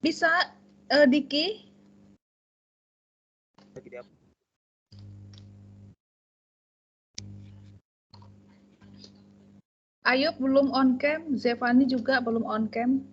Bisa, Diki? Ayub belum on cam, Zevani juga belum on cam.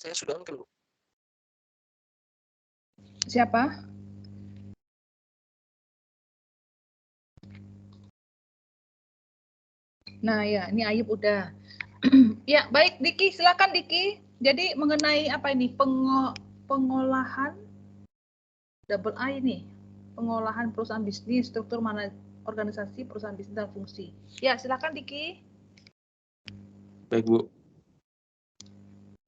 Saya sudah on cam, Bu. Siapa? Nah ya, ini Ayub udah. Ya, baik Diki, silakan Diki. Jadi mengenai apa ini? Pengolahan double I ini. Pengolahan perusahaan bisnis, struktur mana organisasi perusahaan bisnis dan fungsi. Ya, silakan Diki. Baik, Bu.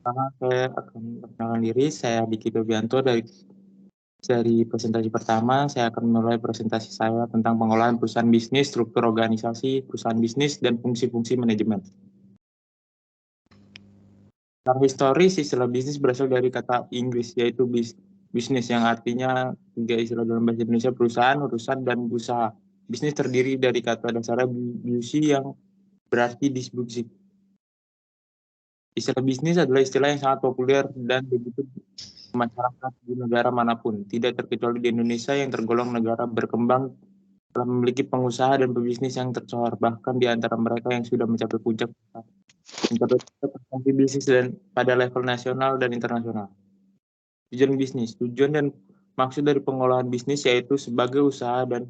Pertama saya akan perkenalkan diri, saya Diki Dobianto dari presentasi pertama. Saya akan memulai presentasi saya tentang pengolahan perusahaan bisnis, struktur organisasi perusahaan bisnis, dan fungsi-fungsi manajemen. Secara historis, istilah bisnis berasal dari kata Inggris, yaitu bisnis, yang artinya tiga istilah dalam bahasa Indonesia: perusahaan, urusan, dan usaha. Bisnis terdiri dari kata dasar busi yang berarti distribusi. Istilah bisnis adalah istilah yang sangat populer dan begitu masyarakat di negara manapun, tidak terkecuali di Indonesia yang tergolong negara berkembang, telah memiliki pengusaha dan pebisnis yang tersohor, bahkan di antara mereka yang sudah mencapai puncak prestasi bisnis dan pada level nasional dan internasional. Tujuan dan maksud dari pengolahan bisnis yaitu sebagai usaha dan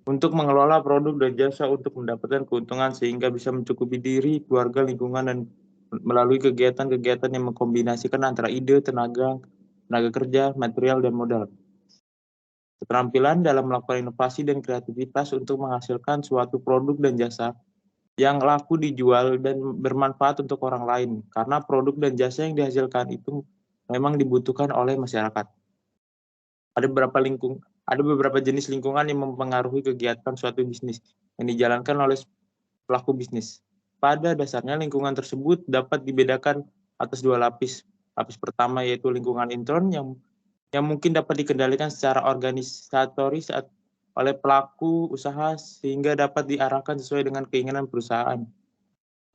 untuk mengelola produk dan jasa untuk mendapatkan keuntungan sehingga bisa mencukupi diri, keluarga, lingkungan, dan melalui kegiatan-kegiatan yang mengkombinasikan antara ide, tenaga kerja, material, dan modal. Keterampilan dalam melakukan inovasi dan kreativitas untuk menghasilkan suatu produk dan jasa yang laku dijual dan bermanfaat untuk orang lain, karena produk dan jasa yang dihasilkan itu memang dibutuhkan oleh masyarakat. Ada beberapa jenis lingkungan yang mempengaruhi kegiatan suatu bisnis yang dijalankan oleh pelaku bisnis. Pada dasarnya lingkungan tersebut dapat dibedakan atas dua lapis. Lapis pertama yaitu lingkungan intern yang mungkin dapat dikendalikan secara organisatoris oleh pelaku usaha sehingga dapat diarahkan sesuai dengan keinginan perusahaan.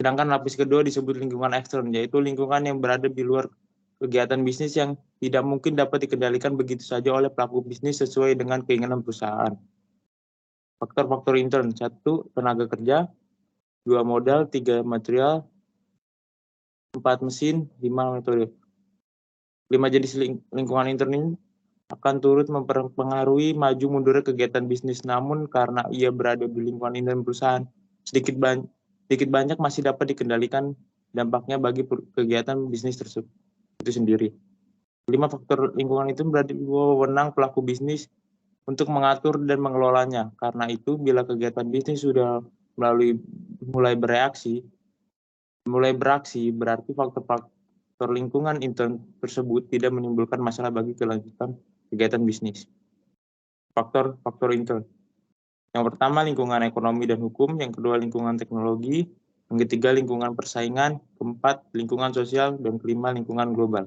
Sedangkan lapis kedua disebut lingkungan ekstern, yaitu lingkungan yang berada di luar kegiatan bisnis yang tidak mungkin dapat dikendalikan begitu saja oleh pelaku bisnis sesuai dengan keinginan perusahaan. Faktor-faktor intern: 1. Tenaga kerja, 2. Modal, 3. Material, 4. Mesin, 5. Metode. 5 jenis lingkungan intern ini akan turut mempengaruhi maju mundurnya kegiatan bisnis, namun karena ia berada di lingkungan intern perusahaan, sedikit banyak masih dapat dikendalikan dampaknya bagi kegiatan bisnis tersebut itu sendiri. 5 faktor lingkungan itu berada di bawah wewenang pelaku bisnis untuk mengatur dan mengelolanya. Karena itu, bila kegiatan bisnis sudah mulai beraksi, berarti faktor lingkungan intern tersebut tidak menimbulkan masalah bagi kelanjutan kegiatan bisnis. Faktor intern. Yang pertama, lingkungan ekonomi dan hukum. Yang kedua, lingkungan teknologi. Yang ketiga, lingkungan persaingan. Keempat, lingkungan sosial. Dan kelima, lingkungan global.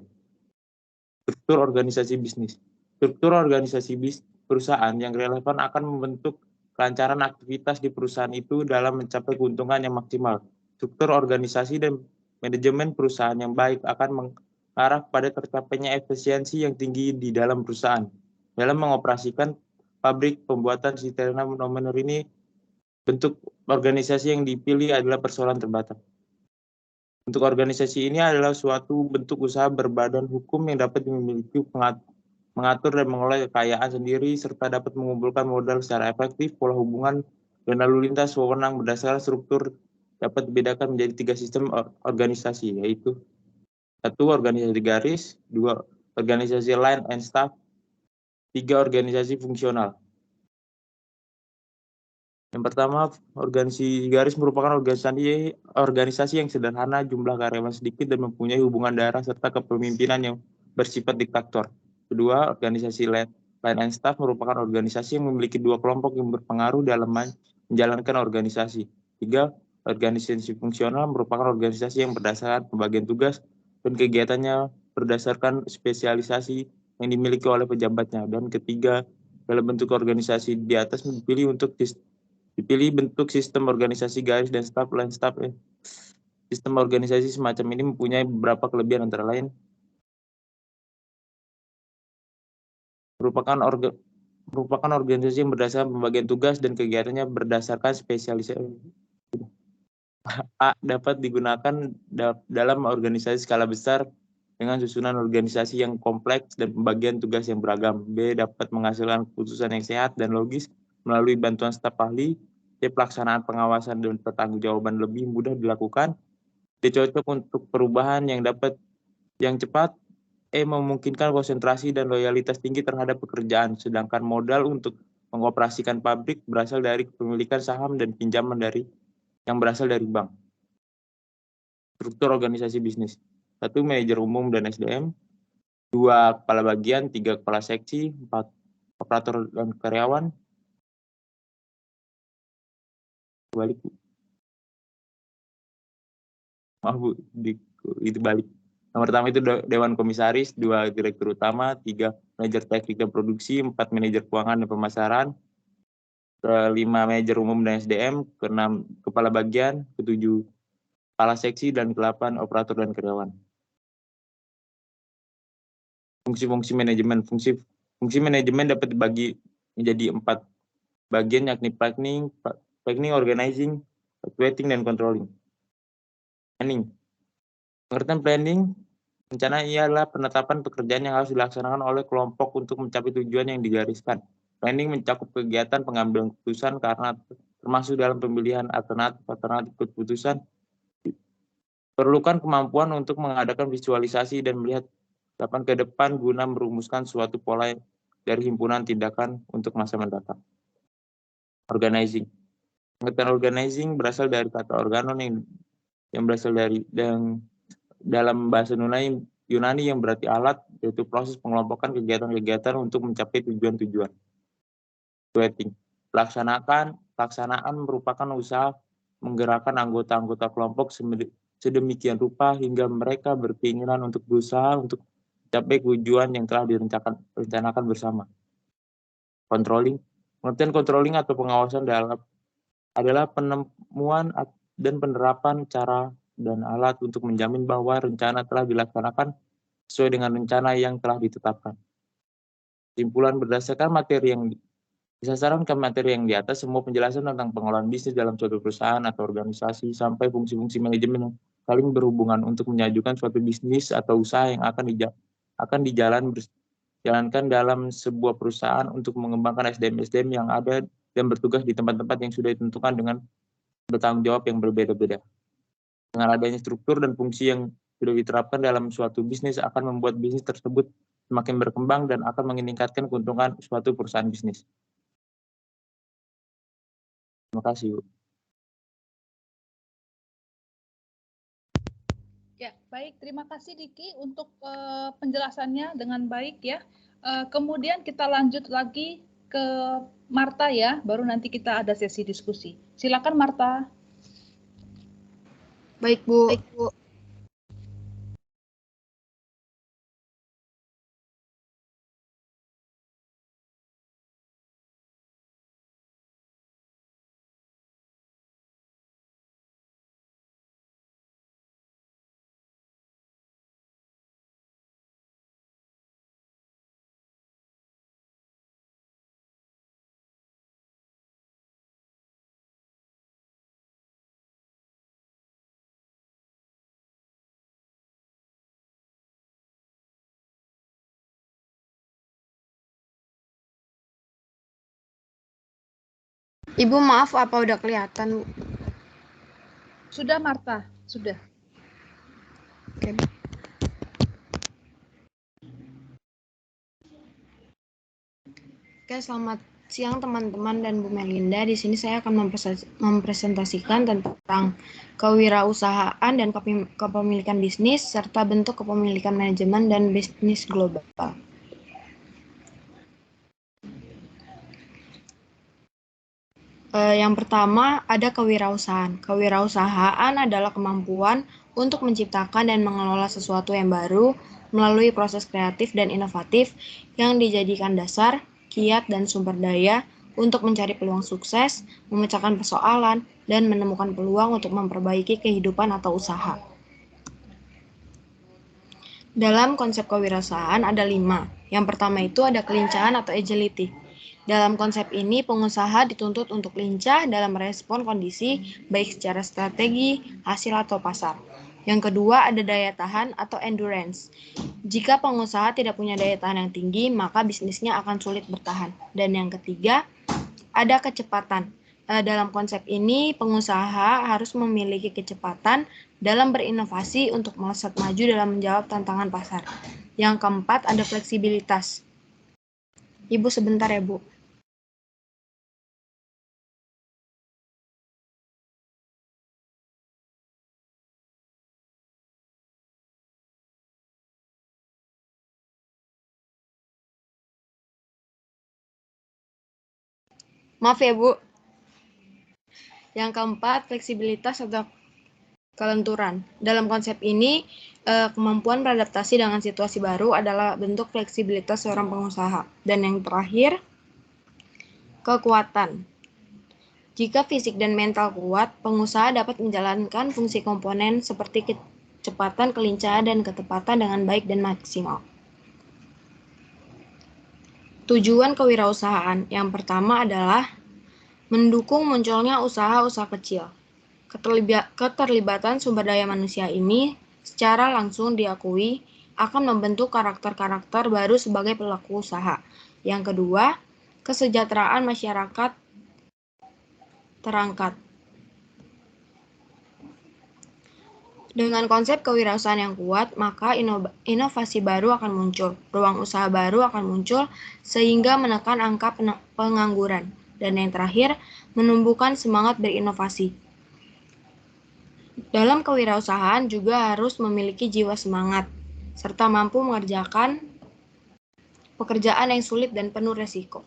Struktur organisasi bisnis. Struktur organisasi perusahaan yang relevan akan membentuk kelancaran aktivitas di perusahaan itu dalam mencapai keuntungan yang maksimal. Struktur organisasi dan manajemen perusahaan yang baik akan mengarah pada tercapainya efisiensi yang tinggi di dalam perusahaan. Dalam mengoperasikan pabrik pembuatan sirena nomor ini, bentuk organisasi yang dipilih adalah persoalan terbatas. Bentuk organisasi ini adalah suatu bentuk usaha berbadan hukum yang dapat memiliki mengatur dan mengelola kekayaan sendiri serta dapat mengumpulkan modal secara efektif. Pola hubungan dan lalu lintas wewenang berdasarkan struktur dapat dibedakan menjadi 3 sistem organisasi, yaitu 1. Organisasi garis, 2. Organisasi line and staff, 3. Organisasi fungsional. Yang pertama, organisasi garis merupakan organisasi yang sederhana, jumlah karyawan sedikit, dan mempunyai hubungan darah serta kepemimpinan yang bersifat diktator. Kedua, organisasi Line and staff merupakan organisasi yang memiliki dua kelompok yang berpengaruh dalam menjalankan organisasi. 3. Organisasi fungsional merupakan organisasi yang berdasarkan pembagian tugas dan kegiatannya berdasarkan spesialisasi yang dimiliki oleh pejabatnya. Dan ketiga, dalam bentuk organisasi di atas dipilih bentuk sistem organisasi garis dan staff line staff. Sistem organisasi semacam ini mempunyai beberapa kelebihan, antara lain merupakan organisasi yang berdasarkan pembagian tugas dan kegiatannya berdasarkan spesialisasi. A. Dapat digunakan dalam organisasi skala besar dengan susunan organisasi yang kompleks dan pembagian tugas yang beragam. B. Dapat menghasilkan keputusan yang sehat dan logis melalui bantuan staf ahli. C. Pelaksanaan pengawasan dan pertanggungjawaban lebih mudah dilakukan. D. Cocok untuk perubahan yang cepat. E. Memungkinkan konsentrasi dan loyalitas tinggi terhadap pekerjaan, sedangkan modal untuk mengoperasikan pabrik berasal dari kepemilikan saham dan pinjaman yang berasal dari bank. Struktur organisasi bisnis. 1. Manajer umum dan SDM. 2. Kepala bagian. 3. Kepala seksi. 4. Operator dan karyawan. Balik. Maaf Bu, itu balik. Nomor pertama itu Dewan Komisaris, 2 Direktur Utama, 3 Manajer Teknik dan Produksi, 4 Manajer Keuangan dan Pemasaran, 5 Manajer Umum dan SDM, 6 Kepala Bagian, 7 Kepala Seksi, dan 8 Operator dan Karyawan. Fungsi-fungsi manajemen. Fungsi manajemen dapat dibagi menjadi 4 bagian, yakni planning, organizing, evaluating, dan controlling. Planning. Pengertian planning, rencana ialah penetapan pekerjaan yang harus dilaksanakan oleh kelompok untuk mencapai tujuan yang digariskan. Planning mencakup kegiatan pengambilan keputusan karena termasuk dalam pemilihan alternatif keputusan. Perlukan kemampuan untuk mengadakan visualisasi dan melihat ke depan guna merumuskan suatu pola dari himpunan tindakan untuk masa mendatang. Organizing. Pengertian organizing berasal dari kata organon yang berasal dari dalam bahasa Yunani yang berarti alat, yaitu proses pengelompokan kegiatan-kegiatan untuk mencapai tujuan-tujuan. Evaluating. Pelaksanaan merupakan usaha menggerakkan anggota-anggota kelompok sedemikian rupa hingga mereka berkeinginan untuk berusaha untuk mencapai tujuan yang telah direncanakan bersama. Controlling. Pengertian controlling atau pengawasan adalah penemuan dan penerapan cara dan alat untuk menjamin bahwa rencana telah dilaksanakan sesuai dengan rencana yang telah ditetapkan. Kesimpulan, berdasarkan materi yang di atas, semua penjelasan tentang pengelolaan bisnis dalam suatu perusahaan atau organisasi sampai fungsi-fungsi manajemen yang saling berhubungan untuk menyajukan suatu bisnis atau usaha yang akan dijalankan dalam sebuah perusahaan untuk mengembangkan SDM yang ada dan bertugas di tempat-tempat yang sudah ditentukan dengan bertanggung jawab yang berbeda-beda. Dengan adanya struktur dan fungsi yang sudah diterapkan dalam suatu bisnis akan membuat bisnis tersebut semakin berkembang dan akan meningkatkan keuntungan suatu perusahaan bisnis. Terima kasih, Bu. Ya, baik. Terima kasih Diki untuk penjelasannya dengan baik ya. Kemudian kita lanjut lagi ke Marta ya, baru nanti kita ada sesi diskusi. Silakan Marta. Baik, Bu. Ibu maaf, apa udah kelihatan, Bu? Sudah Marta, sudah. Oke. Oke, selamat siang teman-teman dan Bu Melinda. Di sini saya akan mempresentasikan tentang kewirausahaan dan kepemilikan bisnis serta bentuk kepemilikan manajemen dan bisnis global. Yang pertama ada kewirausahaan. Kewirausahaan adalah kemampuan untuk menciptakan dan mengelola sesuatu yang baru melalui proses kreatif dan inovatif yang dijadikan dasar, kiat, dan sumber daya untuk mencari peluang sukses, memecahkan persoalan, dan menemukan peluang untuk memperbaiki kehidupan atau usaha. Dalam konsep kewirausahaan ada 5. Yang pertama itu ada kelincahan atau agility. Dalam konsep ini, pengusaha dituntut untuk lincah dalam merespon kondisi, baik secara strategi, hasil, atau pasar. Yang kedua, ada daya tahan atau endurance. Jika pengusaha tidak punya daya tahan yang tinggi, maka bisnisnya akan sulit bertahan. Dan yang ketiga, ada kecepatan. Dalam konsep ini, pengusaha harus memiliki kecepatan dalam berinovasi untuk melesat maju dalam menjawab tantangan pasar. Yang keempat, ada fleksibilitas. Ibu sebentar ya, Bu. Maaf ya, Bu. Yang keempat, fleksibilitas atau kelenturan. Dalam konsep ini, kemampuan beradaptasi dengan situasi baru adalah bentuk fleksibilitas seorang pengusaha. Dan yang terakhir, kekuatan. Jika fisik dan mental kuat, pengusaha dapat menjalankan fungsi komponen seperti kecepatan, kelincahan, dan ketepatan dengan baik dan maksimal. Tujuan kewirausahaan yang pertama adalah mendukung munculnya usaha-usaha kecil. Keterlibatan sumber daya manusia ini secara langsung diakui akan membentuk karakter-karakter baru sebagai pelaku usaha. Yang kedua, kesejahteraan masyarakat terangkat. Dengan konsep kewirausahaan yang kuat, maka inovasi baru akan muncul, ruang usaha baru akan muncul, sehingga menekan angka pengangguran. Dan yang terakhir, menumbuhkan semangat berinovasi. Dalam kewirausahaan juga harus memiliki jiwa semangat, serta mampu mengerjakan pekerjaan yang sulit dan penuh resiko.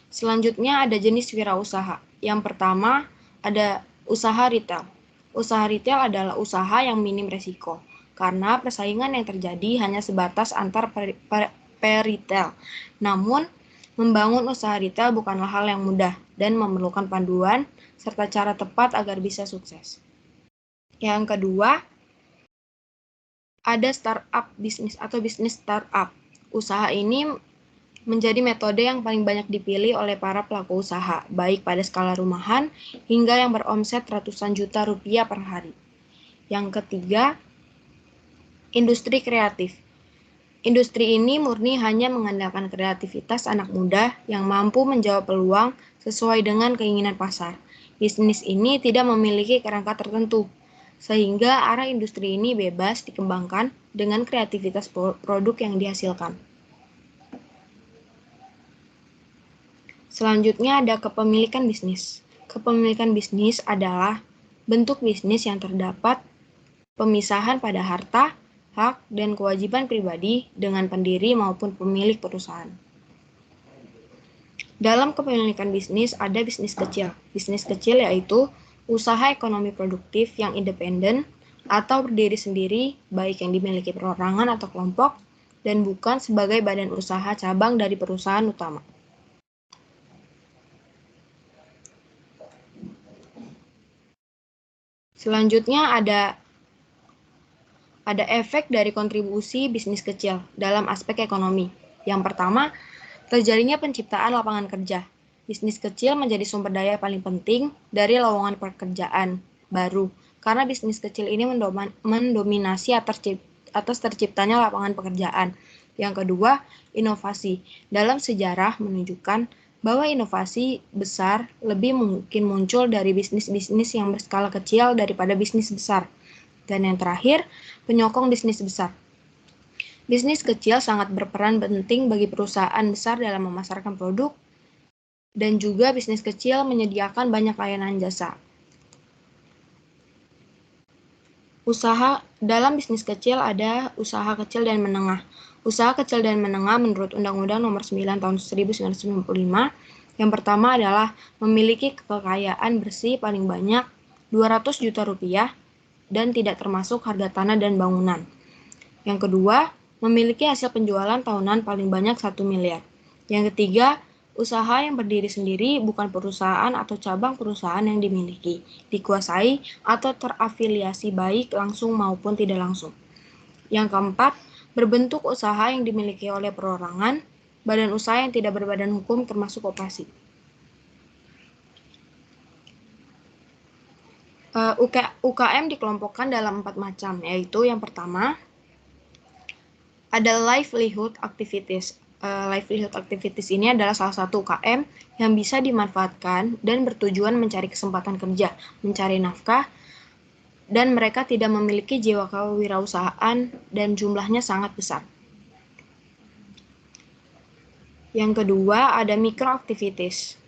Selanjutnya ada jenis wirausaha. Yang pertama ada usaha retail. Usaha retail adalah usaha yang minim resiko, karena persaingan yang terjadi hanya sebatas antar per-retail. Namun, membangun usaha retail bukanlah hal yang mudah dan memerlukan panduan serta cara tepat agar bisa sukses. Yang kedua, ada startup bisnis atau bisnis startup. Usaha ini menjadi metode yang paling banyak dipilih oleh para pelaku usaha, baik pada skala rumahan hingga yang beromset ratusan juta rupiah per hari. Yang ketiga, industri kreatif. Industri ini murni hanya mengandalkan kreativitas anak muda yang mampu menjawab peluang sesuai dengan keinginan pasar. Bisnis ini tidak memiliki kerangka tertentu, sehingga arah industri ini bebas dikembangkan dengan kreativitas produk yang dihasilkan. Selanjutnya ada kepemilikan bisnis. Kepemilikan bisnis adalah bentuk bisnis yang terdapat pemisahan pada harta, hak, dan kewajiban pribadi dengan pendiri maupun pemilik perusahaan. Dalam kepemilikan bisnis ada bisnis kecil. Bisnis kecil yaitu usaha ekonomi produktif yang independen atau berdiri sendiri, baik yang dimiliki perorangan atau kelompok, dan bukan sebagai badan usaha cabang dari perusahaan utama. Selanjutnya ada efek dari kontribusi bisnis kecil dalam aspek ekonomi. Yang pertama, terjadinya penciptaan lapangan kerja. Bisnis kecil menjadi sumber daya paling penting dari lowongan pekerjaan baru, karena bisnis kecil ini mendominasi atas terciptanya lapangan pekerjaan. Yang kedua, inovasi. Dalam sejarah menunjukkan bahwa inovasi besar lebih mungkin muncul dari bisnis-bisnis yang berskala kecil daripada bisnis besar. Dan yang terakhir, penyokong bisnis besar. Bisnis kecil sangat berperan penting bagi perusahaan besar dalam memasarkan produk, dan juga bisnis kecil menyediakan banyak layanan jasa. Dalam bisnis kecil ada usaha kecil dan menengah. Usaha kecil dan menengah menurut Undang-Undang Nomor 9 Tahun 1995 Yang pertama adalah memiliki kekayaan bersih paling banyak 200 juta rupiah dan tidak termasuk harga tanah dan bangunan. Yang kedua, memiliki hasil penjualan tahunan paling banyak 1 miliar. Yang ketiga, usaha yang berdiri sendiri bukan perusahaan atau cabang perusahaan yang dimiliki, dikuasai, atau terafiliasi baik langsung maupun tidak langsung. Yang keempat, berbentuk usaha yang dimiliki oleh perorangan, badan usaha yang tidak berbadan hukum termasuk koperasi. UKM dikelompokkan dalam 4 macam, yaitu yang pertama, ada livelihood activities. Livelihood activities ini adalah salah satu UKM yang bisa dimanfaatkan dan bertujuan mencari kesempatan kerja, mencari nafkah, dan mereka tidak memiliki jiwa kewirausahaan dan jumlahnya sangat besar. Yang kedua, ada microactivities.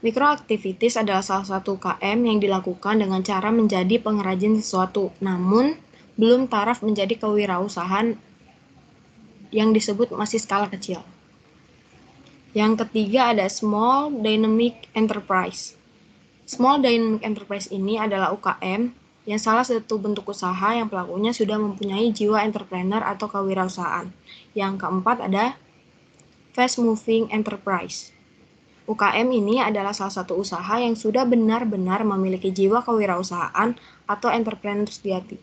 Microactivities adalah salah satu UKM yang dilakukan dengan cara menjadi pengrajin sesuatu, namun belum taraf menjadi kewirausahaan yang disebut masih skala kecil. Yang ketiga ada Small Dynamic Enterprise. Small Dynamic Enterprise ini adalah UKM yang salah satu bentuk usaha yang pelakunya sudah mempunyai jiwa entrepreneur atau kewirausahaan. Yang keempat ada Fast Moving Enterprise. UKM ini adalah salah satu usaha yang sudah benar-benar memiliki jiwa kewirausahaan atau entrepreneur sejati.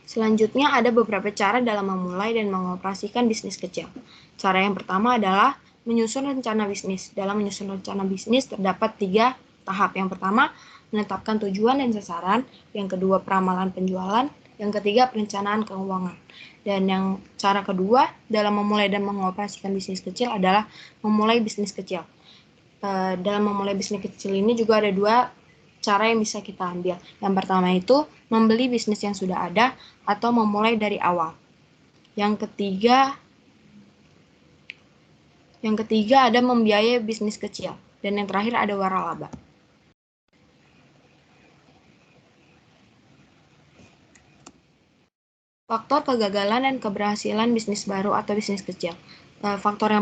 Selanjutnya ada beberapa cara dalam memulai dan mengoperasikan bisnis kecil. Cara yang pertama adalah menyusun rencana bisnis. Dalam menyusun rencana bisnis terdapat 3 tahap. Yang pertama, menetapkan tujuan dan sasaran. Yang kedua, peramalan penjualan. Yang ketiga, perencanaan keuangan. Dan yang cara kedua dalam memulai dan mengoperasikan bisnis kecil adalah memulai bisnis kecil. Dalam memulai bisnis kecil ini juga ada 2 cara yang bisa kita ambil. Yang pertama itu membeli bisnis yang sudah ada atau memulai dari awal. Yang ketiga ada membiayai bisnis kecil. Dan yang terakhir ada waralaba. Faktor kegagalan dan keberhasilan bisnis baru atau bisnis kecil. Faktor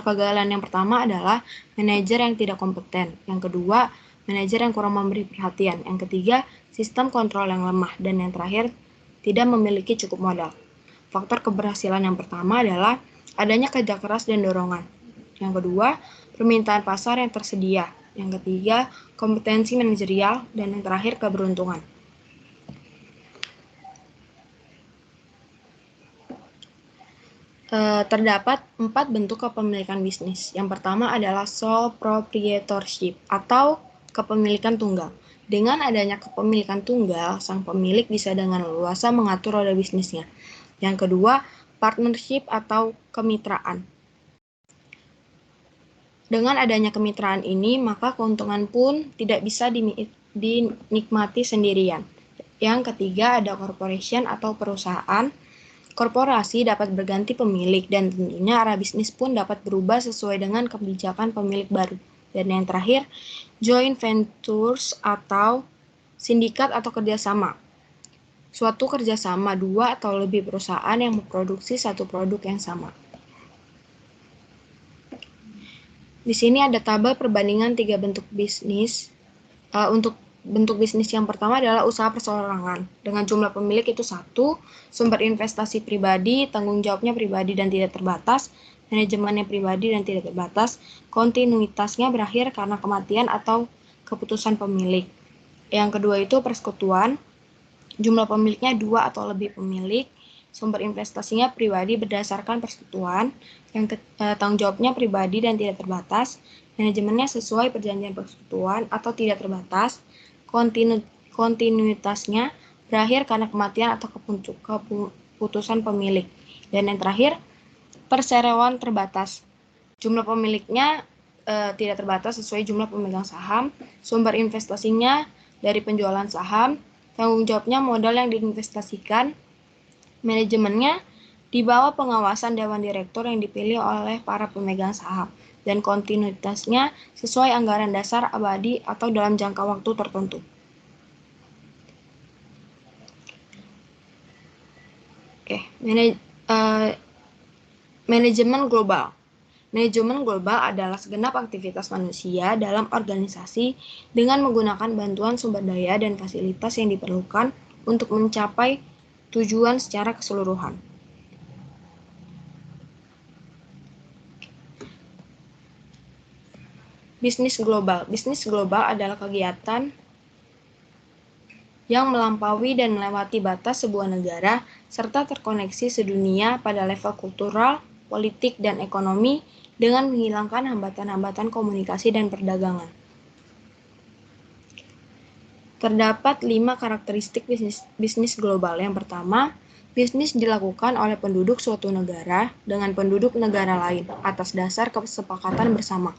kegagalan yang pertama adalah manajer yang tidak kompeten. Yang kedua, manajer yang kurang memberi perhatian. Yang ketiga, sistem kontrol yang lemah. Dan yang terakhir, tidak memiliki cukup modal. Faktor keberhasilan yang pertama adalah adanya kerja keras dan dorongan. Yang kedua, permintaan pasar yang tersedia. Yang ketiga, kompetensi manajerial. Dan yang terakhir, keberuntungan. Terdapat 4 bentuk kepemilikan bisnis. Yang pertama adalah sole proprietorship atau kepemilikan tunggal. Dengan adanya kepemilikan tunggal, sang pemilik bisa dengan leluasa mengatur roda bisnisnya. Yang kedua, partnership atau kemitraan. Dengan adanya kemitraan ini, maka keuntungan pun tidak bisa dinikmati sendirian. Yang ketiga, ada corporation atau perusahaan. Korporasi dapat berganti pemilik dan tentunya arah bisnis pun dapat berubah sesuai dengan kebijakan pemilik baru. Dan yang terakhir, joint ventures atau sindikat atau kerjasama. Suatu kerjasama 2 atau lebih perusahaan yang memproduksi satu produk yang sama. Di sini ada tabel perbandingan 3 bentuk bisnis. Untuk bentuk bisnis yang pertama adalah usaha perseorangan. Dengan jumlah pemilik itu 1, sumber investasi pribadi, tanggung jawabnya pribadi dan tidak terbatas, manajemennya pribadi dan tidak terbatas, kontinuitasnya berakhir karena kematian atau keputusan pemilik. Yang kedua itu persekutuan, jumlah pemiliknya 2 atau lebih pemilik, sumber investasinya pribadi berdasarkan persekutuan, yang tanggung jawabnya pribadi dan tidak terbatas, manajemennya sesuai perjanjian persekutuan atau tidak terbatas, kontinuitasnya berakhir karena kematian atau keputusan pemilik. Dan yang terakhir, perseroan terbatas. Jumlah pemiliknya tidak terbatas sesuai jumlah pemegang saham, sumber investasinya dari penjualan saham, tanggung jawabnya modal yang diinvestasikan, manajemennya di bawah pengawasan Dewan Direktur yang dipilih oleh para pemegang saham, dan kontinuitasnya sesuai anggaran dasar abadi atau dalam jangka waktu tertentu. Manajemen global. Manajemen global adalah segenap aktivitas manusia dalam organisasi dengan menggunakan bantuan sumber daya dan fasilitas yang diperlukan untuk mencapai tujuan secara keseluruhan. Bisnis global. Bisnis global adalah kegiatan yang melampaui dan melewati batas sebuah negara serta terkoneksi sedunia pada level kultural, politik, dan ekonomi dengan menghilangkan hambatan-hambatan komunikasi dan perdagangan. Terdapat 5 karakteristik bisnis global. Yang pertama, bisnis dilakukan oleh penduduk suatu negara dengan penduduk negara lain atas dasar kesepakatan bersama.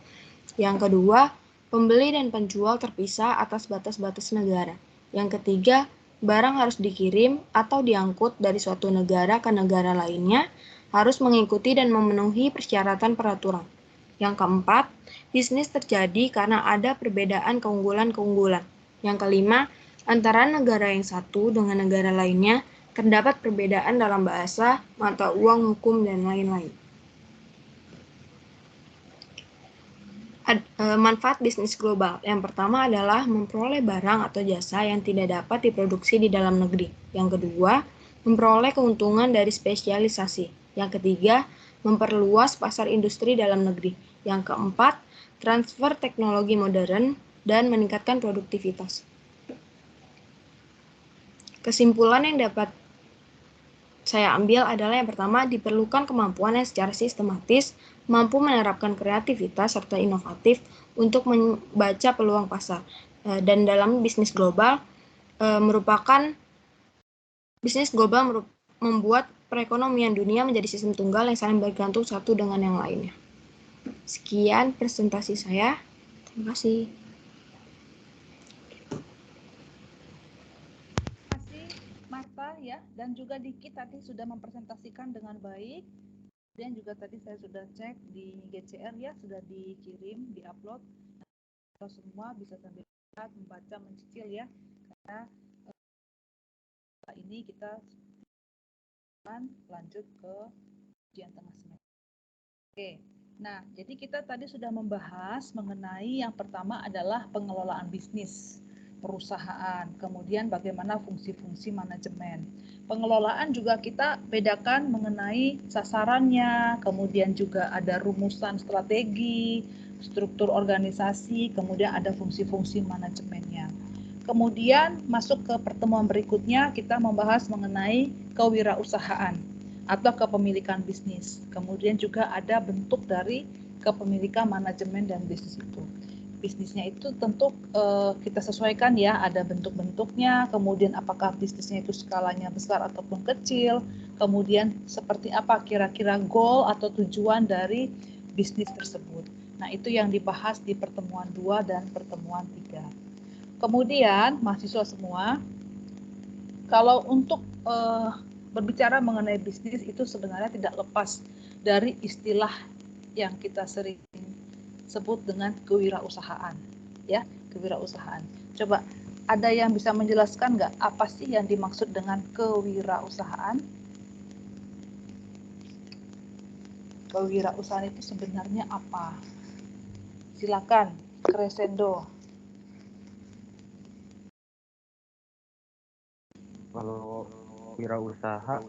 Yang kedua, pembeli dan penjual terpisah atas batas-batas negara. Yang ketiga, barang harus dikirim atau diangkut dari suatu negara ke negara lainnya, harus mengikuti dan memenuhi persyaratan peraturan. Yang keempat, bisnis terjadi karena ada perbedaan keunggulan-keunggulan. Yang kelima, antara negara yang satu dengan negara lainnya terdapat perbedaan dalam bahasa, mata uang, hukum, dan lain-lain. Manfaat bisnis global. Yang pertama adalah memperoleh barang atau jasa yang tidak dapat diproduksi di dalam negeri. Yang kedua, memperoleh keuntungan dari spesialisasi. Yang ketiga, memperluas pasar industri dalam negeri. Yang keempat, transfer teknologi modern dan meningkatkan produktivitas. Kesimpulan yang dapat saya ambil adalah yang pertama, diperlukan kemampuan yang secara sistematis mampu menerapkan kreativitas serta inovatif untuk membaca peluang pasar. Dan dalam bisnis global membuat perekonomian dunia menjadi sistem tunggal yang saling bergantung satu dengan yang lainnya. Sekian presentasi saya. Terima kasih. Marta ya, dan juga Diki tadi sudah mempresentasikan dengan baik. Dan juga tadi saya sudah cek di GCR ya, sudah dikirim, diupload. Kita semua bisa sambil membaca, mencicil ya, karena ini kita lanjut ke ujian tengah semester. Oke, nah jadi kita tadi sudah membahas mengenai yang pertama adalah pengelolaan bisnis perusahaan, kemudian bagaimana fungsi-fungsi manajemen. Pengelolaan juga kita bedakan mengenai sasarannya, kemudian juga ada rumusan strategi, struktur organisasi, kemudian ada fungsi-fungsi manajemennya. Kemudian masuk ke pertemuan berikutnya, kita membahas mengenai kewirausahaan atau kepemilikan bisnis. Kemudian juga ada bentuk dari kepemilikan manajemen dan bisnis itu. Bisnisnya itu tentu kita sesuaikan ya, ada bentuk-bentuknya, kemudian apakah bisnisnya itu skalanya besar ataupun kecil, kemudian seperti apa kira-kira goal atau tujuan dari bisnis tersebut. Nah, itu yang dibahas di pertemuan 2 dan pertemuan 3. Kemudian, mahasiswa semua, kalau untuk berbicara mengenai bisnis itu sebenarnya tidak lepas dari istilah yang kita sering sebut dengan kewirausahaan, ya, kewirausahaan. Coba ada yang bisa menjelaskan nggak apa sih yang dimaksud dengan kewirausahaan? Kewirausahaan itu sebenarnya apa? Silakan, Crescendo. Kalau wirausaha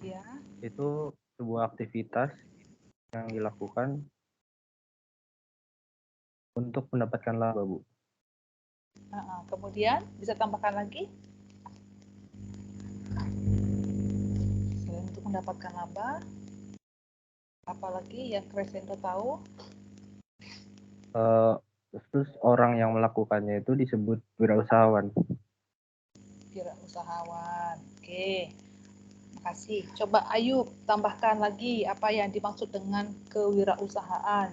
Ya. itu sebuah aktivitas yang dilakukan untuk mendapatkan laba, Bu. Kemudian bisa tambahkan lagi? Selain untuk mendapatkan laba, apalagi yang Crescendo tahu? Terus orang yang melakukannya itu disebut wirausahawan. Wirausahawan. Oke. Makasih. Coba Ayub tambahkan lagi apa yang dimaksud dengan kewirausahaan.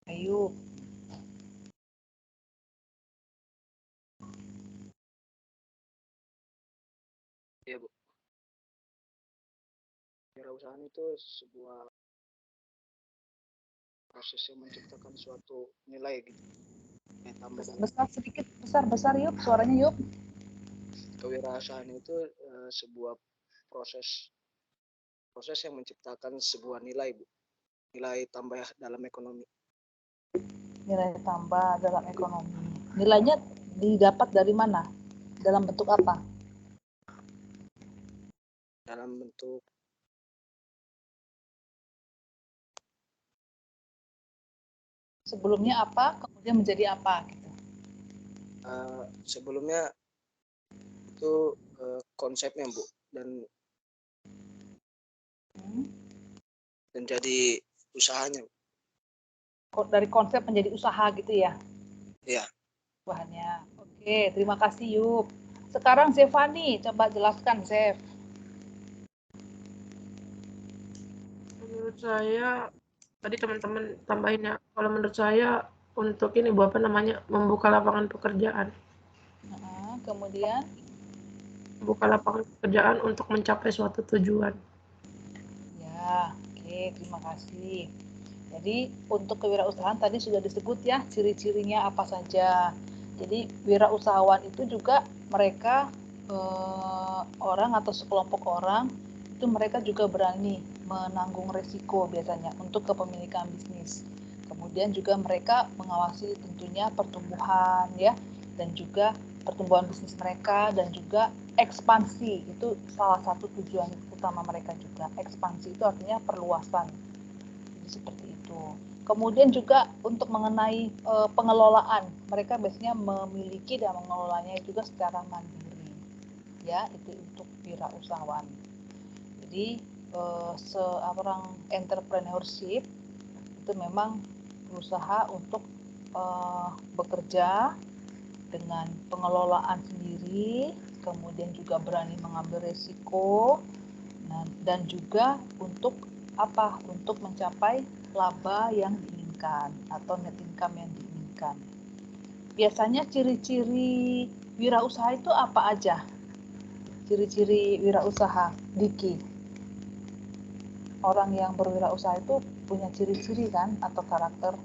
Ayub. Iya, Bu. Wirausahaan itu sebuah proses yang menciptakan suatu nilai gitu. Besar sedikit, besar Yub, suaranya Yub. kewirausahaan itu sebuah proses yang menciptakan sebuah nilai, Bu. Nilai tambah dalam ekonomi. Nilai tambah dalam ekonomi. Nilainya didapat dari mana? Dalam bentuk apa? Dalam bentuk sebelumnya apa, kemudian menjadi apa gitu. sebelumnya itu konsepnya, Bu, dan jadi usahanya. Dari konsep menjadi usaha gitu ya? Iya. Bahannya. Oke, terima kasih Yup. Sekarang Zevani, coba jelaskan Zev. Menurut saya, tadi teman-teman tambahin ya, kalau menurut saya untuk ini Bu, apa namanya, membuka lapangan pekerjaan. Kemudian? Membuka lapangan pekerjaan untuk mencapai suatu tujuan. Ya, oke, terima kasih. Jadi untuk kewirausahaan tadi sudah disebut ya ciri-cirinya apa saja. Jadi wirausahawan itu juga mereka orang atau sekelompok orang itu mereka juga berani menanggung resiko biasanya untuk kepemilikan bisnis. Kemudian juga mereka mengawasi tentunya pertumbuhan ya dan juga pertumbuhan bisnis mereka dan juga ekspansi itu salah satu tujuan utama mereka juga. Ekspansi itu artinya perluasan. Seperti itu. Kemudian juga untuk mengenai pengelolaan, mereka biasanya memiliki dan mengelolanya juga secara mandiri. Ya, itu untuk wirausahawan. Jadi seorang entrepreneurship itu memang berusaha untuk bekerja dengan pengelolaan sendiri, kemudian juga berani mengambil risiko, dan juga untuk apa? Untuk mencapai laba yang diinginkan atau net income yang diinginkan. Biasanya ciri-ciri wirausaha itu apa aja? Ciri-ciri wirausaha, Diki. Orang yang berwirausaha itu punya ciri-ciri kan atau karakter.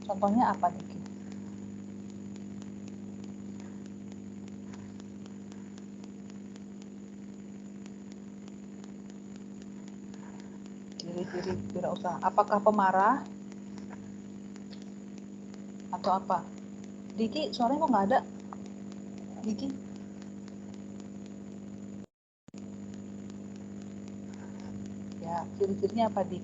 Contohnya apa, Diki? Ciri-ciri wirausaha. Apakah pemarah? Atau apa? Diki, suaranya kok nggak ada? Diki? Ya, ciri-cirinya apa, Dik?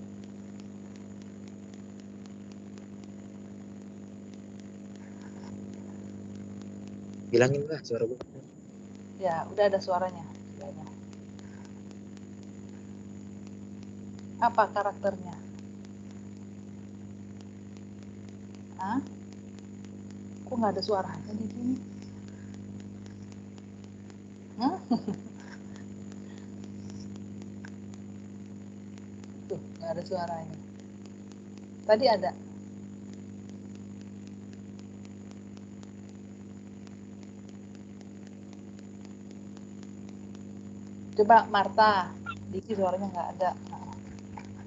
Bilangin lah suara gue. Ya, udah ada suaranya. Apa karakternya? Hah? Kok nggak ada suaranya di sini? Hah? Tuh, nggak ada suaranya. Tadi ada. Coba Marta, Diki suaranya nggak ada.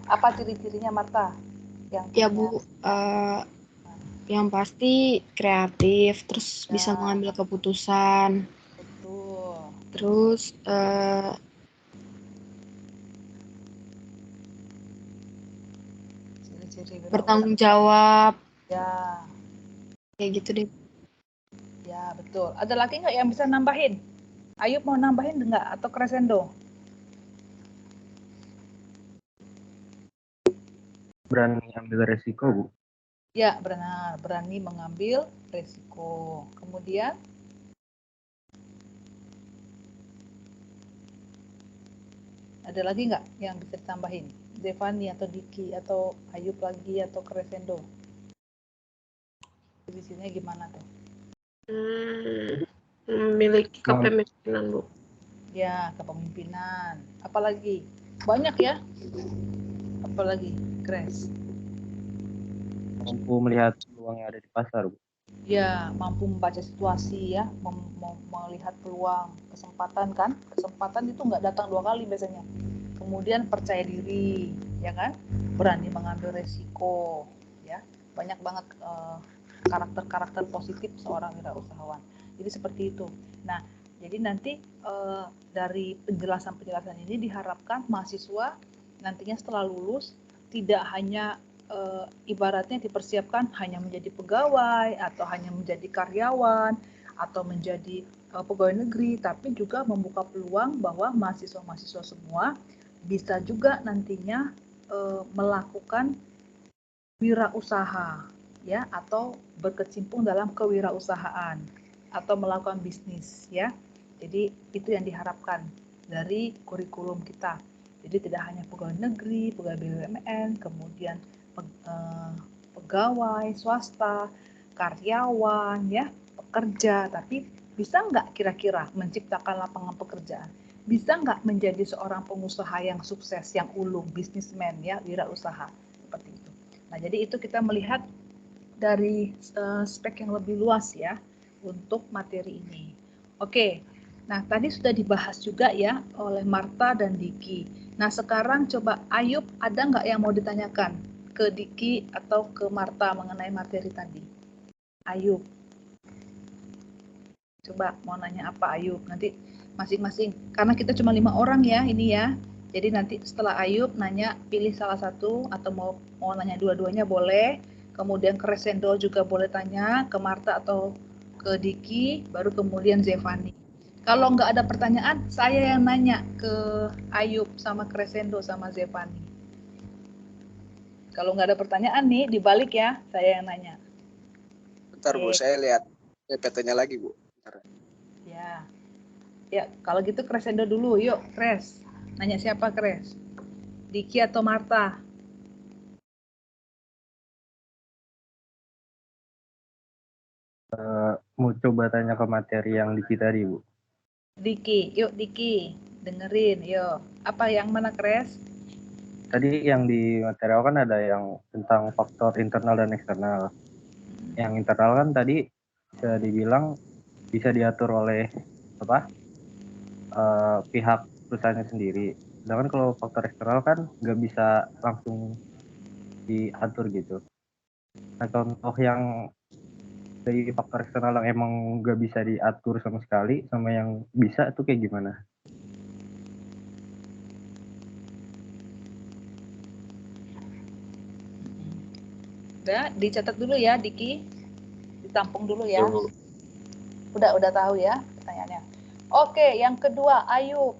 Apa ciri-cirinya Marta? Ya Bu, yang pasti kreatif, terus bisa mengambil keputusan. Betul. Terus Ciri-ciri bertanggung jawab. Ya. Kayak gitu deh. Ya, betul. Ada lagi nggak yang bisa nambahin? Ayub mau nambahin nggak? Atau Crescendo? Berani ambil resiko, Bu. Ya, benar. Berani mengambil resiko. Kemudian? Ada lagi nggak yang bisa ditambahin? Devani atau Diki atau Ayub lagi atau Crescendo? Di sini gimana tuh? Memiliki kepemimpinan, Bu. Ya, kepemimpinan. Apalagi? Banyak ya? Apalagi? Cres. Mampu melihat peluang yang ada di pasar, Bu. Ya, mampu membaca situasi ya, melihat peluang, kesempatan kan? Kesempatan itu nggak datang 2 kali biasanya. Kemudian percaya diri, ya kan? Berani mengambil resiko, ya. Banyak banget karakter-karakter positif seorang wirausahawan. Jadi seperti itu. Nah, Jadi nanti dari penjelasan-penjelasan ini diharapkan mahasiswa nantinya setelah lulus tidak hanya ibaratnya dipersiapkan hanya menjadi pegawai atau hanya menjadi karyawan atau menjadi pegawai negeri, tapi juga membuka peluang bahwa mahasiswa-mahasiswa semua bisa juga nantinya melakukan wirausaha ya, atau berkecimpung dalam kewirausahaan atau melakukan bisnis ya. Jadi itu yang diharapkan dari kurikulum kita. Jadi tidak hanya pegawai negeri, pegawai BUMN, kemudian pegawai swasta, karyawan ya, pekerja, tapi bisa nggak kira-kira menciptakan lapangan pekerjaan? Bisa nggak menjadi seorang pengusaha yang sukses, yang ulung, bisnismen ya, wirausaha seperti itu. Nah, jadi itu kita melihat dari spek yang lebih luas ya untuk materi ini. Oke. Nah, tadi sudah dibahas juga ya oleh Marta dan Diki. Nah, sekarang coba Ayub, ada nggak yang mau ditanyakan ke Diki atau ke Marta mengenai materi tadi? Ayub. Coba mau nanya apa Ayub? Nanti masing-masing, karena kita cuma 5 orang ya ini ya. Jadi nanti setelah Ayub nanya, pilih salah satu atau mau nanya dua-duanya boleh. Kemudian ke Resendo juga boleh tanya, ke Marta atau ke Diki, baru kemudian Zevani. Kalau nggak ada pertanyaan, saya yang nanya ke Ayub sama Crescendo sama Zevani. Kalau nggak ada pertanyaan nih, dibalik ya, saya yang nanya. Bentar Bu, saya lihat PPT-nya lagi Bu. Bentar. Ya, ya kalau gitu Crescendo dulu, yuk Cres. Nanya siapa Cres? Diki atau Marta? Mau coba tanya ke materi yang di kita tadi, Bu. Diki, yuk Diki, dengerin, yuk. Apa yang mana Cres? Tadi yang di materi awal kan ada yang tentang faktor internal dan eksternal. Yang internal kan tadi bisa dibilang bisa diatur oleh pihak perusahaannya sendiri. Sedangkan kalau faktor eksternal kan nggak bisa langsung diatur gitu. Nah, contoh yang dari faktor eksternal yang emang nggak bisa diatur sama sekali sama yang bisa itu kayak gimana? Udah, dicatat dulu ya Diki. Ditampung dulu ya. Udah tahu ya pertanyaannya. Oke, yang kedua Ayub.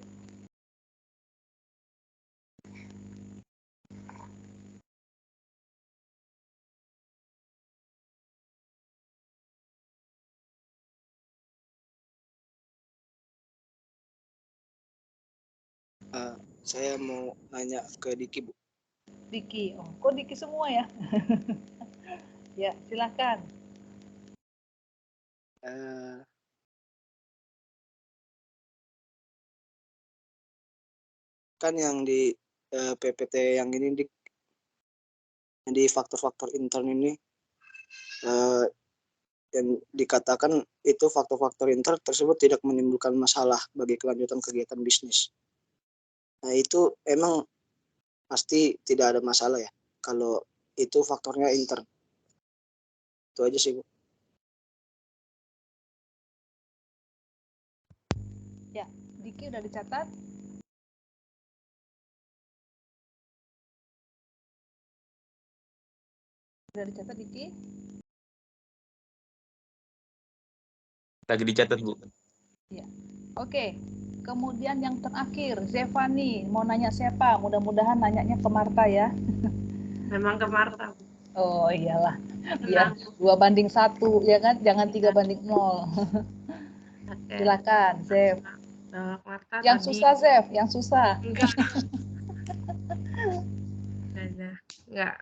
Saya mau nanya ke Diki Bu. Diki, oh kok Diki semua ya? Ya, silakan. Kan yang di PPT yang ini di faktor-faktor intern ini yang dikatakan itu faktor-faktor intern tersebut tidak menimbulkan masalah bagi kelanjutan kegiatan bisnis. Nah, itu emang pasti tidak ada masalah ya kalau itu faktornya intern. Itu aja sih Bu. Ya, Diki udah dicatat? Udah dicatat Diki? Lagi dicatat, Bu. Ya. Oke. Kemudian yang terakhir, Zevani, mau nanya siapa? Mudah-mudahan nanyanya ke Marta ya. Memang ke Marta. Oh iyalah, biar 2:1 ya kan, jangan 3:0. Oke. Silakan, Zev. Marta Yang tadi, susah, Zev, yang susah. enggak.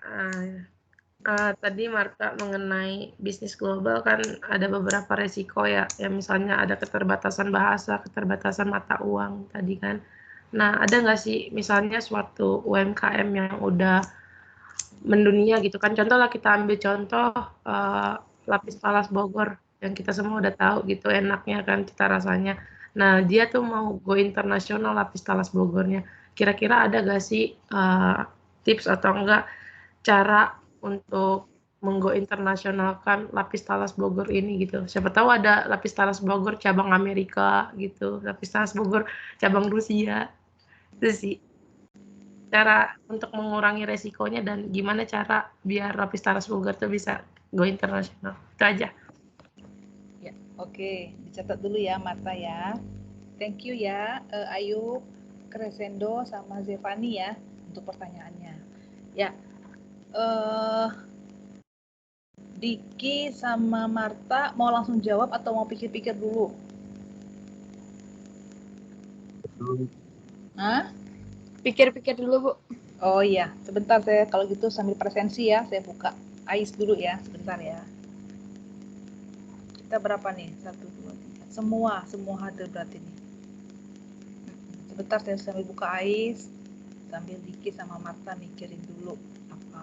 Tadi Marta mengenai bisnis global kan ada beberapa resiko ya, misalnya ada keterbatasan bahasa, keterbatasan mata uang tadi kan. Nah, ada nggak sih misalnya suatu UMKM yang udah mendunia gitu kan, contoh lah kita ambil contoh Lapis Talas Bogor yang kita semua udah tahu gitu enaknya kan cita rasanya. Nah, dia tuh mau go internasional Lapis Talas Bogornya. Kira-kira ada nggak sih tips atau enggak cara untuk menggo internasionalkan Lapis Talas Bogor ini gitu. Siapa tahu ada Lapis Talas Bogor cabang Amerika gitu, Lapis Talas Bogor cabang Rusia. Itu sih cara untuk mengurangi resikonya dan gimana cara biar Lapis Talas Bogor tuh bisa go internasional. Itu aja. Ya, oke. Dicatat dulu ya Marta ya. Thank you ya Ayub, Crescendo sama Zevani ya untuk pertanyaannya. Ya. Diki sama Marta mau langsung jawab atau mau pikir-pikir dulu? Hah? Pikir-pikir dulu, Bu. Oh iya, sebentar saya kalau gitu sambil presensi ya, saya buka AIS dulu ya, sebentar ya. Kita berapa nih? 1, 2, 3. Semua hadir berarti nih. Sebentar saya sambil buka AIS, sambil Diki sama Marta mikirin dulu apa.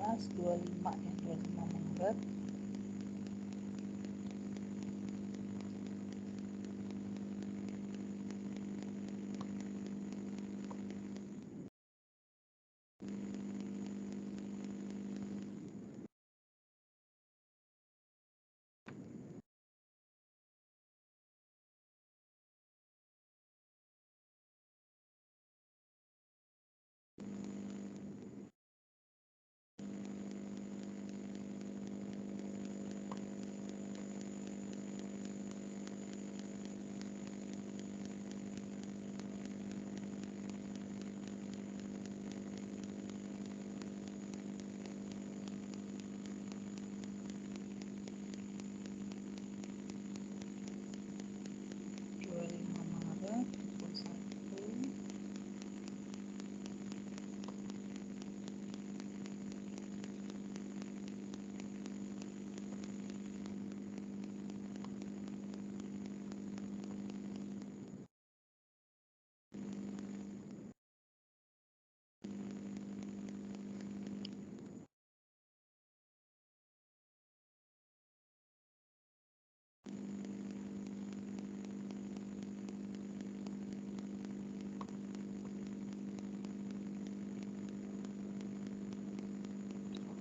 Belas 25 ya, 25 Maret.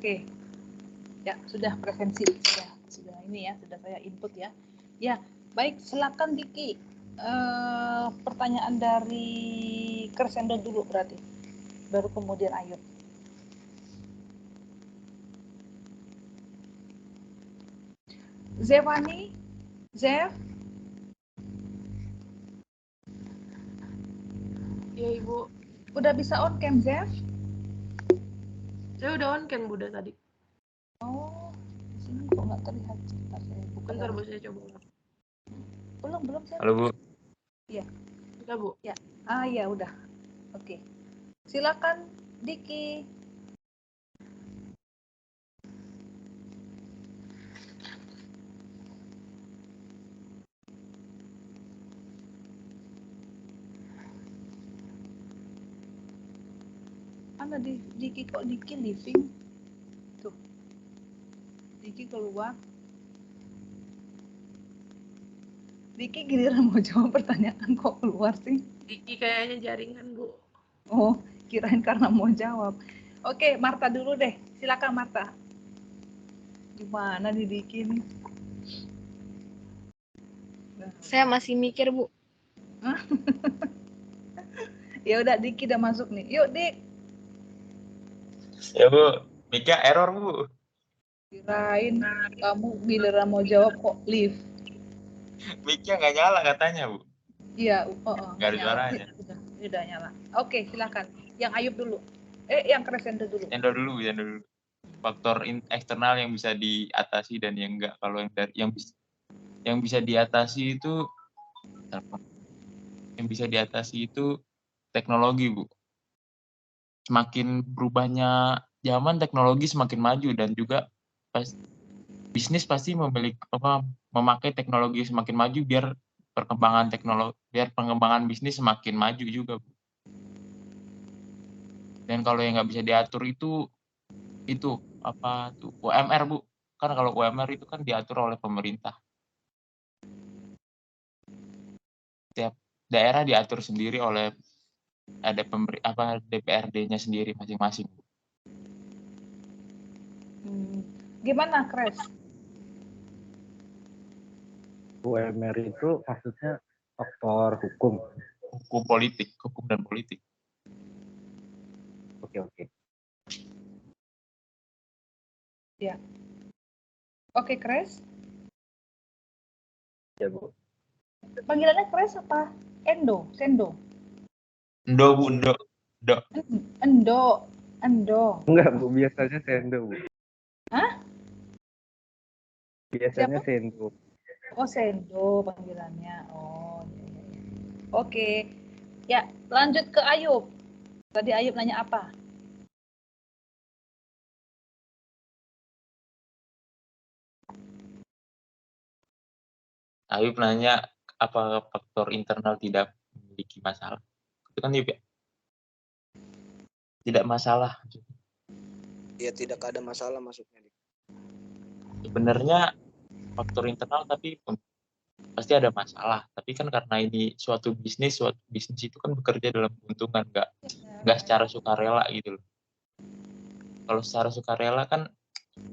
Oke, ya sudah presensi, sudah ini ya, sudah saya input ya. Ya, baik, silakan Diki. Pertanyaan dari Crescendo dulu berarti, baru kemudian Ayub. Zevani, Zev, Ya Ibu, udah bisa on cam Zev? saya udah on cam Bu tadi. Oh, di sini kok nggak terlihat. Sebentar, saya buka. Bentar Bu, saya coba. Belum saya. Halo Bu. Iya. Udah Bu. Ya. Ah ya udah. Oke. Silakan Diki. Mana Diki kok Diki living? Tuh. Diki keluar. Diki giliran mau jawab pertanyaan kok keluar sih? Diki kayaknya jaringan Bu. Oh, kirain karena mau jawab. Oke, Marta dulu deh. Silakan Marta. Gimana nih Diki nih? Saya masih mikir, Bu. Ya udah, Diki udah masuk nih. Yuk, Dik. Ya Bu, mic-nya error Bu. Kirain kamu giliran mau jawab kok live. Mic-nya nggak nyala katanya Bu. Iya, Nggak ada suaranya. Udah nyala. Oke, silakan. Yang Ayub dulu. Yang Crescendo dulu. Yang dulu. Faktor eksternal yang bisa diatasi dan yang enggak. Kalau yang bisa diatasi itu teknologi Bu. Semakin berubahnya zaman, teknologi semakin maju dan juga bisnis pasti memakai teknologi semakin maju biar pengembangan bisnis semakin maju juga Bu. Dan kalau yang nggak bisa diatur itu apa tuh UMR Bu, kan kalau UMR itu kan diatur oleh pemerintah, setiap daerah diatur sendiri oleh ada DPRD-nya sendiri masing-masing. Gimana, Kres? UMR itu maksudnya faktor hukum dan politik. Oke. Ya. Oke, Kres. Ya Bu. Panggilannya Kres apa? Sendo. Endo Bu, Endo. Enggak Bu, biasanya Sendo Bu. Hah? Biasanya Siapa? Sendo. Oh, Sendo panggilannya. Oh, ya. Oke. Ya, lanjut ke Ayub. Tadi Ayub nanya apa? Ayub nanya apa faktor internal tidak memiliki masalah. Itu kan ya tidak masalah. Ya tidak ada masalah maksudnya. Sebenarnya faktor internal tapi pasti ada masalah. Tapi kan karena ini suatu bisnis itu kan bekerja dalam keuntungan, nggak secara sukarela gitu loh. Kalau secara sukarela kan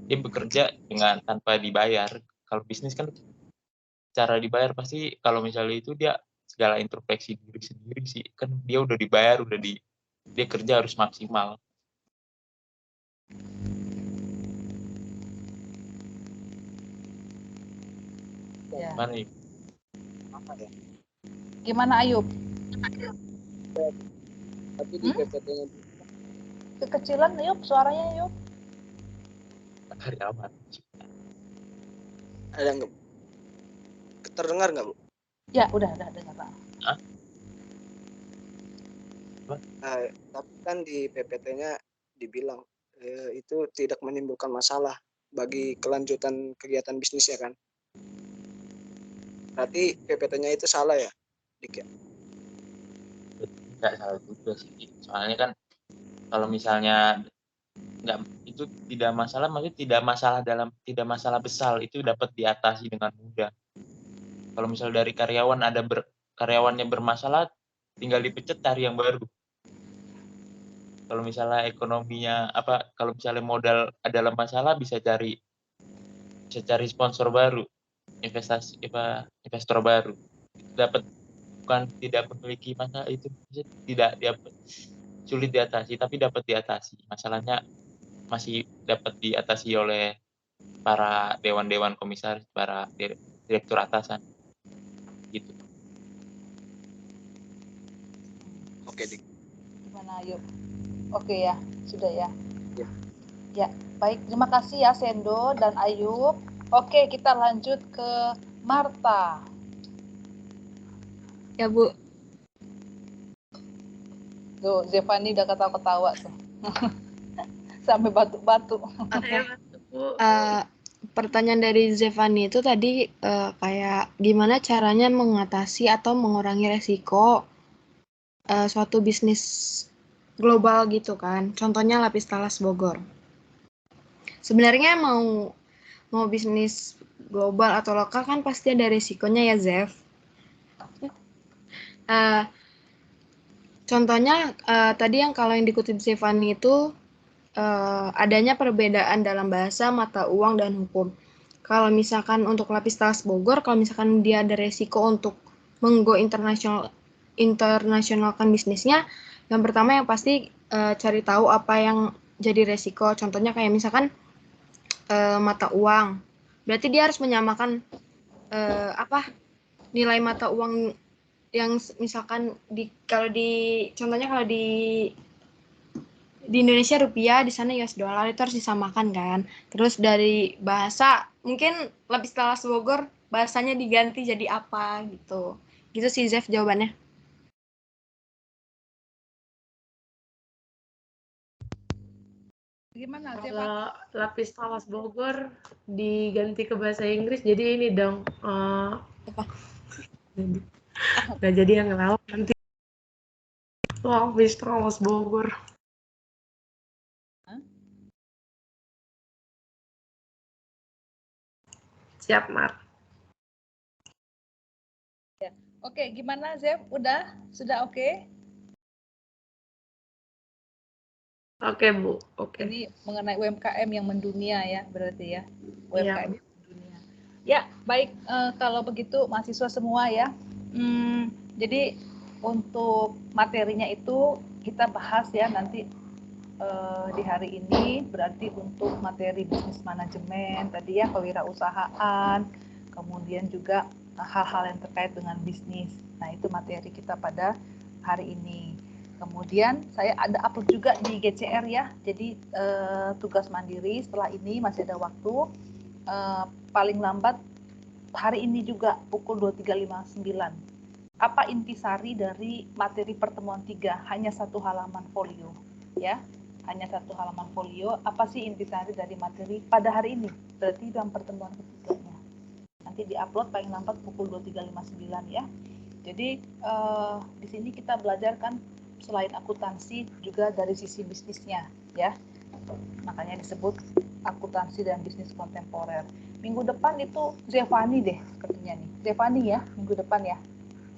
dia bekerja dengan tanpa dibayar. Kalau bisnis kan cara dibayar, pasti kalau misalnya itu dia segala introspeksi diri sendiri sih, kan dia udah dibayar, dia kerja harus maksimal. Ya. Gimana Ayub? Tapi di PPT-nya Kekecilan Ayub, suaranya Ayub. Karyawan. Ada nggak? Terdengar nggak Bu? Ya, udah dengar. Tapi kan di PPT-nya dibilang itu tidak menimbulkan masalah bagi kelanjutan kegiatan bisnis ya kan? Berarti PPT-nya itu salah ya, Dik ya? Nggak salah juga sih. Soalnya kan kalau misalnya itu tidak masalah, maksudnya tidak masalah besar, itu dapat diatasi dengan mudah. Kalau misal dari karyawannya bermasalah, tinggal dipecat, cari yang baru. Kalau misalnya ekonominya kalau misalnya modal adalah masalah, bisa cari sponsor baru, investor baru. Tidak memiliki masalah, itu tidak dapat, sulit diatasi, tapi dapat diatasi. Masalahnya masih dapat diatasi oleh para dewan komisaris, para direktur atasan gitu. Oke, Dik. Gimana Ayub? Oke ya, sudah ya. Ya. Ya, baik. Terima kasih ya Sendo dan Ayub. Oke, kita lanjut ke Marta. Ya, Bu. Tuh, Zevani udah ketawa-ketawa tuh. Sampai batuk-batuk. Pertanyaan dari Zevani itu tadi kayak gimana caranya mengatasi atau mengurangi resiko suatu bisnis global gitu kan. Contohnya Lapis Talas Bogor. Sebenarnya mau bisnis global atau lokal kan pasti ada resikonya ya, Zev. Contohnya tadi kalau yang dikutip Zevani itu adanya perbedaan dalam bahasa, mata uang, dan hukum. kalau misalkan untuk lapis talas Bogor, kalau misalkan dia ada resiko untuk menggo internasionalkan bisnisnya, yang pertama yang pasti cari tahu apa yang jadi resiko. Contohnya kayak misalkan mata uang. Berarti dia harus menyamakan nilai mata uang yang misalkan contohnya kalau di Indonesia rupiah, di sana US dollar, itu harus disamakan kan. Terus dari bahasa, mungkin lapis talas Bogor bahasanya diganti jadi apa gitu. Gitu sih Zef jawabannya. Gimana Zef? Kalau lapis talas Bogor diganti ke bahasa Inggris, jadi ini dong. Apa? Nggak jadi yang ngelawak nanti. Lapis talas Bogor. Siap, Mar. Oke, gimana Zef? Sudah oke? Oke, Bu. Oke. Ini mengenai UMKM yang mendunia ya, berarti ya. Iya. UMKM yang mendunia. Ya, baik. Kalau begitu mahasiswa semua ya. Jadi untuk materinya itu kita bahas ya nanti di hari ini, berarti untuk materi bisnis manajemen tadi ya, kewirausahaan, kemudian juga hal-hal yang terkait dengan bisnis. Nah, itu materi kita pada hari ini. Kemudian saya ada upload juga di GCR ya. Jadi tugas mandiri setelah ini masih ada waktu. Paling lambat hari ini juga pukul 23.59. Apa intisari dari materi pertemuan 3? Hanya satu halaman folio ya. Hanya satu halaman folio. Apa sih intisari dari materi pada hari ini? Berarti dalam pertemuan ketiganya. Nanti diupload paling lambat pukul 23.59 ya. Jadi di sini kita belajar kan selain akuntansi juga dari sisi bisnisnya ya. Makanya disebut akuntansi dan bisnis kontemporer. Minggu depan itu Zevani deh katanya nih. Zevani ya, minggu depan ya.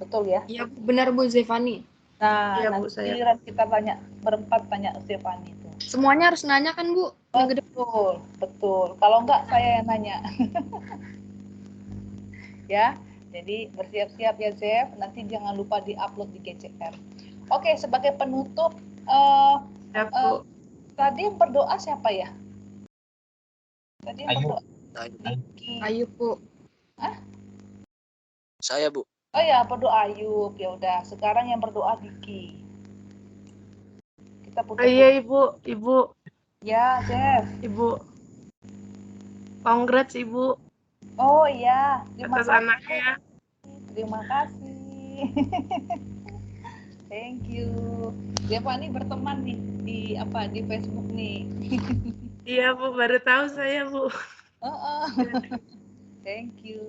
Betul ya? Iya, benar Bu Zevani. Nah, Iya, Bu, nanti saya. giliran kita berempat tanya Zevani itu. Semuanya harus nanya kan Bu? Betul. Kalau enggak saya yang nanya. Ya, jadi bersiap-siap ya Zev. Nanti jangan lupa diupload di GCR. Oke, sebagai penutup, tadi yang berdoa siapa ya? Tadi yang berdoa Diki. Ayub Bu. Saya, Bu. Oh ya, berdoa Ayub. Ya udah, sekarang yang berdoa Diki. Kita putar. Iya, Ibu. Ya, Zev. Ibu. Congrats, Ibu. Oh iya, terima Atas kasih. anaknya. Terima kasih. Thank you. Zevani berteman di Facebook nih. Iya, Bu, baru tahu saya, Bu. Thank you.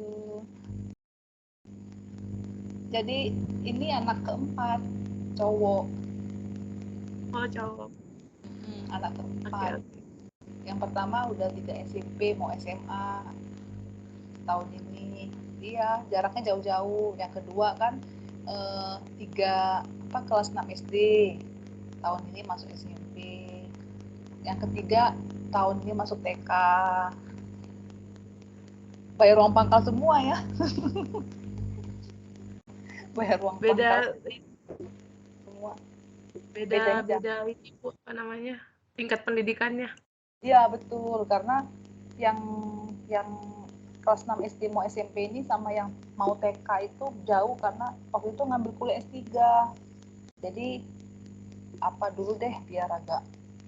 Jadi ini anak keempat, cowok. Oh, cowok. Anak keempat. Oke. Yang pertama udah 3 SMP, mau SMA tahun ini. Iya, jaraknya jauh-jauh. Yang kedua kan 3 kelas 6 SD. Tahun ini masuk SMP. Yang ketiga tahun ini masuk TK. Bayar uang pangkal semua ya. Bayar uang pangkal semua. Beda ini Bu, apa namanya? Tingkat pendidikannya. Iya, betul. Karena yang kelas 6 SD mau SMP ini sama yang mau TK itu jauh karena waktu itu ngambil kuliah S3. Jadi apa dulu deh biar agak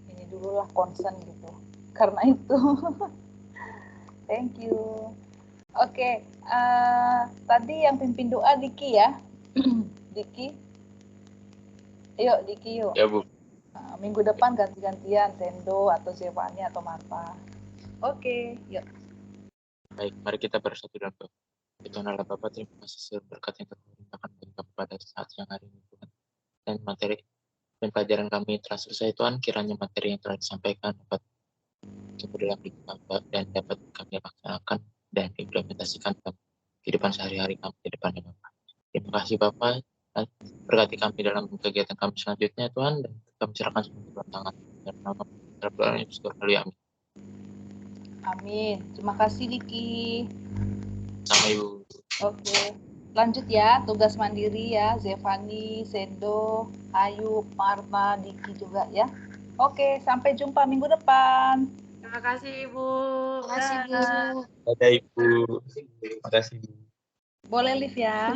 ini dulu lah concern gitu. Karena itu. Thank you. Oke, tadi yang pimpin doa Diki ya. Diki. Yuk Diki yuk. Ya, Bu. Minggu depan ganti-gantian Sendo atau Zevani atau Marta. Oke, yuk. Baik, mari kita bersatu dalam doa. Tuhan Allah Bapa, terima kasih seluruh berkat yang Tuhan limpahkan bagi kami pada saat siang hari ini, Tuhan. Dan materi dan pelajaran kami telah selesai, Tuhan. Kiranya materi yang telah disampaikan dapat tumbuh dalam diri kami dan dapat kami laksanakan dan implementasikan dalam kehidupan sehari-hari kami ke depannya, Bapak. Terima kasih, Bapak. Berkati kami dalam kegiatan kami selanjutnya, Tuhan, dan kami serahkan semua ke tangan. Dan nama berdoa Yesus Kristus, amin. Amin. Terima kasih Diki. Sama Ibu. Oke. Lanjut ya, tugas mandiri ya, Zevani, Sendo, Ayu, Marta, Diki juga ya. Oke, sampai jumpa minggu depan. Terima kasih Ibu. Terima kasih, Bu. Dah. Dadah Ibu. Terima kasih Ibu. Boleh live ya.